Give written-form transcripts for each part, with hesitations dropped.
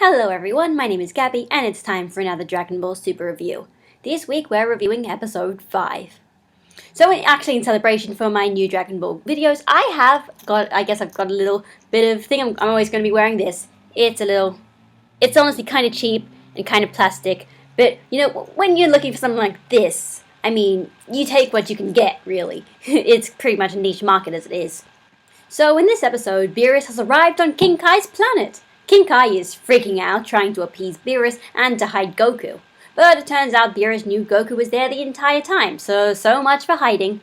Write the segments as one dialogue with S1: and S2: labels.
S1: Hello everyone, my name is Gabby, and it's time for another Dragon Ball Super review. This week we're reviewing episode 5. So in celebration for my new Dragon Ball videos, I've got a little bit of thing. I'm always going to be wearing this. It's honestly kind of cheap and kind of plastic, but when you're looking for something like this, you take what you can get, really. It's pretty much a niche market as it is. So in this episode, Beerus has arrived on King Kai's planet. King Kai is freaking out, trying to appease Beerus and to hide Goku. But it turns out Beerus knew Goku was there the entire time, so much for hiding.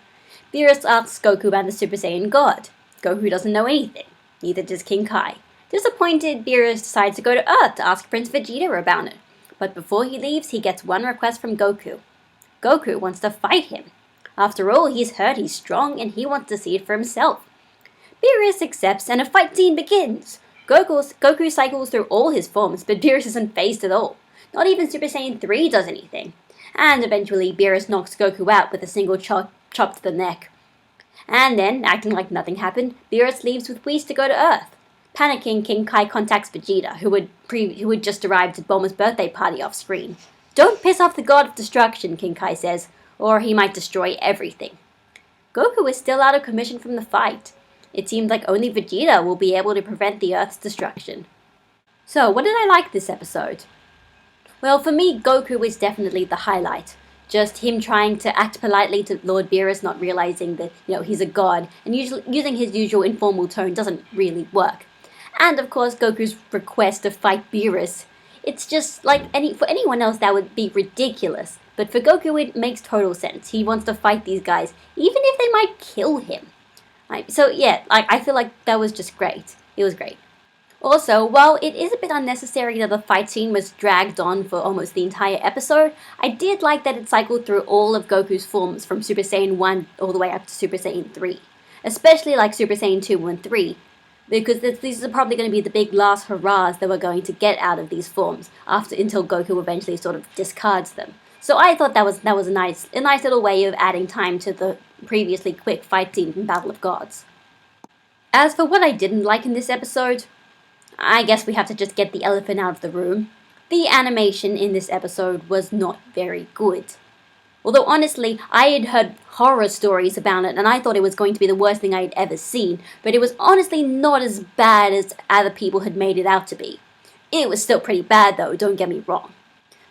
S1: Beerus asks Goku about the Super Saiyan God. Goku doesn't know anything, neither does King Kai. Disappointed, Beerus decides to go to Earth to ask Prince Vegeta about it. But before he leaves, he gets one request from Goku. Goku wants to fight him. After all, he's heard he's strong and he wants to see it for himself. Beerus accepts and a fight scene begins. Goku cycles through all his forms, but Beerus isn't phased at all. Not even Super Saiyan 3 does anything. And eventually, Beerus knocks Goku out with a single chop to the neck. And then, acting like nothing happened, Beerus leaves with Whis to go to Earth. Panicking, King Kai contacts Vegeta, who had just arrived at Bulma's birthday party off screen. "Don't piss off the god of destruction," King Kai says, "or he might destroy everything." Goku is still out of commission from the fight. It seemed like only Vegeta will be able to prevent the Earth's destruction. So, what did I like this episode? Well, for me, Goku is definitely the highlight. Just him trying to act politely to Lord Beerus, not realizing that, he's a god, and using his usual informal tone doesn't really work. And, of course, Goku's request to fight Beerus. It's just, like, for anyone else that would be ridiculous. But for Goku, it makes total sense. He wants to fight these guys, even if they might kill him. I feel like that was just great. It was great. Also, while it is a bit unnecessary that the fight scene was dragged on for almost the entire episode, I did like that it cycled through all of Goku's forms from Super Saiyan 1 all the way up to Super Saiyan 3. Especially like Super Saiyan 2 and 3, because these are probably going to be the big last hurrahs that we're going to get out of these forms until Goku eventually sort of discards them. So I thought that was a nice little way of adding time to the previously quick fight scene from Battle of Gods. As for what I didn't like in this episode, I guess we have to just get the elephant out of the room. The animation in this episode was not very good. Although honestly, I had heard horror stories about it and I thought it was going to be the worst thing I had ever seen, but it was honestly not as bad as other people had made it out to be. It was still pretty bad though, don't get me wrong.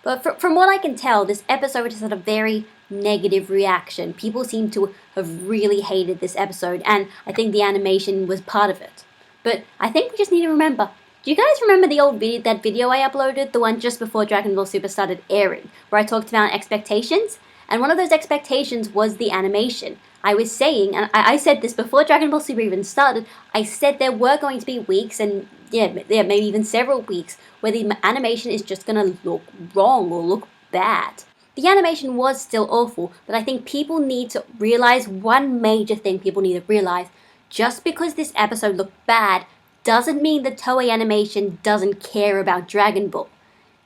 S1: But from what I can tell, this episode has had a very negative reaction. People seem to have really hated this episode, and I think the animation was part of it. But I think we just need to remember. Do you guys remember that video I uploaded, the one just before Dragon Ball Super started airing, where I talked about expectations? And one of those expectations was the animation. I was saying, and I said this before Dragon Ball Super even started, I said there were going to be weeks, and maybe even several weeks, where the animation is just going to look wrong or look bad. The animation was still awful, but I think people need to realize one major thing people need to realize. Just because this episode looked bad doesn't mean that Toei Animation doesn't care about Dragon Ball.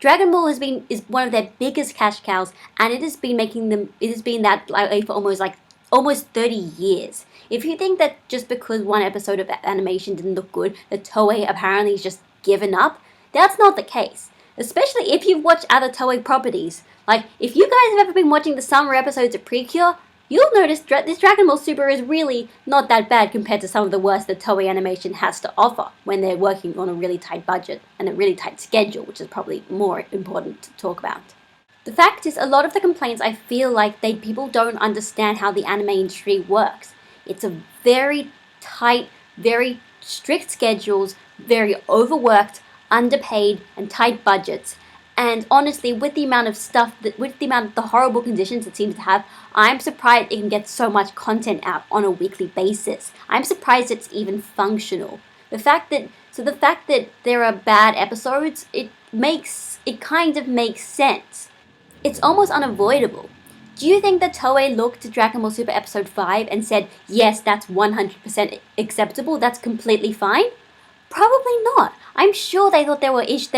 S1: Dragon Ball is one of their biggest cash cows, and it has been that way for almost 30 years. If you think that just because one episode of animation didn't look good, that Toei apparently has just given up, that's not the case. Especially if you've watched other Toei properties. Like, if you guys have ever been watching the summer episodes of Precure, you'll notice this Dragon Ball Super is really not that bad compared to some of the worst that Toei Animation has to offer when they're working on a really tight budget and a really tight schedule, which is probably more important to talk about. The fact is, a lot of the complaints I feel like people don't understand how the anime industry works. It's a very tight, very strict schedules, very overworked, underpaid, and tight budgets. And honestly, with the amount of the horrible conditions it seems to have, I'm surprised it can get so much content out on a weekly basis. I'm surprised it's even functional. The fact that there are bad episodes, it kind of makes sense. It's almost unavoidable. Do you think that Toei looked at Dragon Ball Super Episode 5 and said, yes, that's 100% acceptable, that's completely fine? Probably not. I'm sure they thought there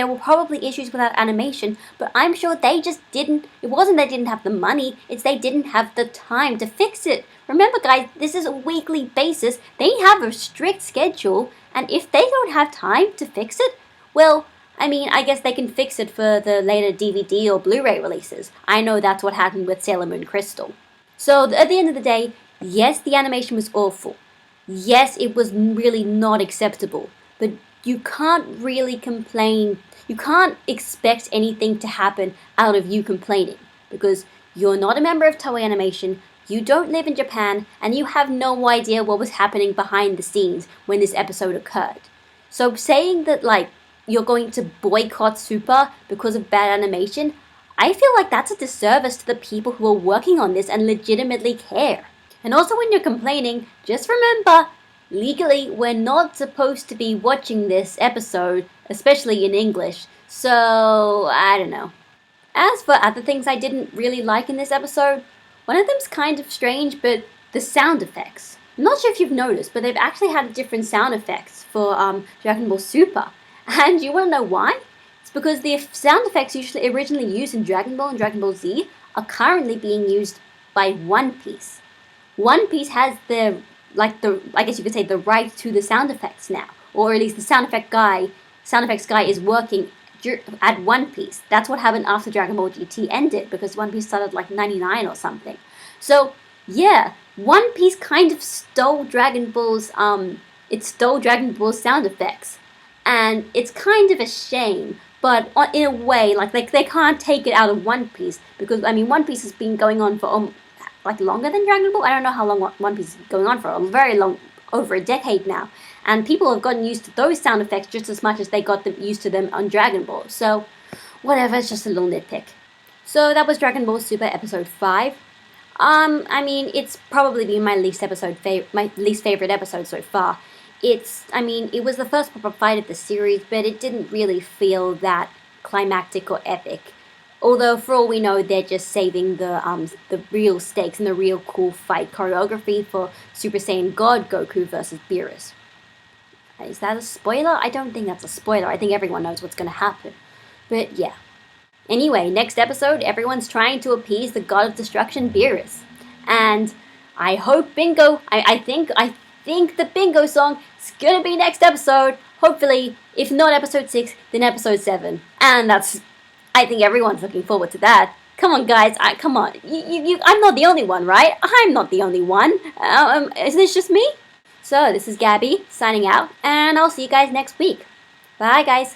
S1: were probably issues with that animation, but I'm sure they just didn't. It wasn't they didn't have the money, it's they didn't have the time to fix it. Remember guys, this is a weekly basis. They have a strict schedule, and if they don't have time to fix it, well, I mean, I guess they can fix it for the later DVD or Blu-ray releases. I know that's what happened with Sailor Moon Crystal. So at the end of the day, yes, the animation was awful. Yes, it was really not acceptable. But you can't really complain. You can't expect anything to happen out of you complaining. Because you're not a member of Toei Animation, you don't live in Japan, and you have no idea what was happening behind the scenes when this episode occurred. So saying that, like, you're going to boycott Super because of bad animation, I feel like that's a disservice to the people who are working on this and legitimately care. And also when you're complaining, just remember, legally, we're not supposed to be watching this episode, especially in English, so I don't know. As for other things I didn't really like in this episode, one of them's kind of strange, but the sound effects. I'm not sure if you've noticed, but they've actually had different sound effects for Dragon Ball Super. And you want to know why? It's because the sound effects usually originally used in Dragon Ball and Dragon Ball Z are currently being used by One Piece. One Piece has I guess you could say the right to the sound effects now, or at least the sound effects guy is working at One Piece. That's what happened after Dragon Ball GT ended, because One Piece started like 99 or something. So yeah, One Piece kind of stole Dragon Ball's sound effects. And it's kind of a shame, but in a way, like they can't take it out of One Piece, because I mean One Piece has been going on for longer than Dragon Ball. I don't know how long One Piece is going on for, very long, over a decade now, and people have gotten used to those sound effects just as much as they got used to them on Dragon Ball. So whatever, it's just a little nitpick. So that was Dragon Ball Super episode 5. I mean, it's probably been my least favorite episode so far. It was the first proper fight of the series, but it didn't really feel that climactic or epic. Although, for all we know, they're just saving the real stakes and the real cool fight choreography for Super Saiyan God Goku versus Beerus. Is that a spoiler? I don't think that's a spoiler. I think everyone knows what's going to happen. But yeah. Anyway, next episode, everyone's trying to appease the God of Destruction, Beerus. And I hope Bingo, I think the Bingo song is gonna be next episode. Hopefully, if not episode 6, then episode 7. And I think everyone's looking forward to that. Come on, guys, come on. I'm not the only one, right? I'm not the only one. Is this just me? So, this is Gabby, signing out, and I'll see you guys next week. Bye, guys.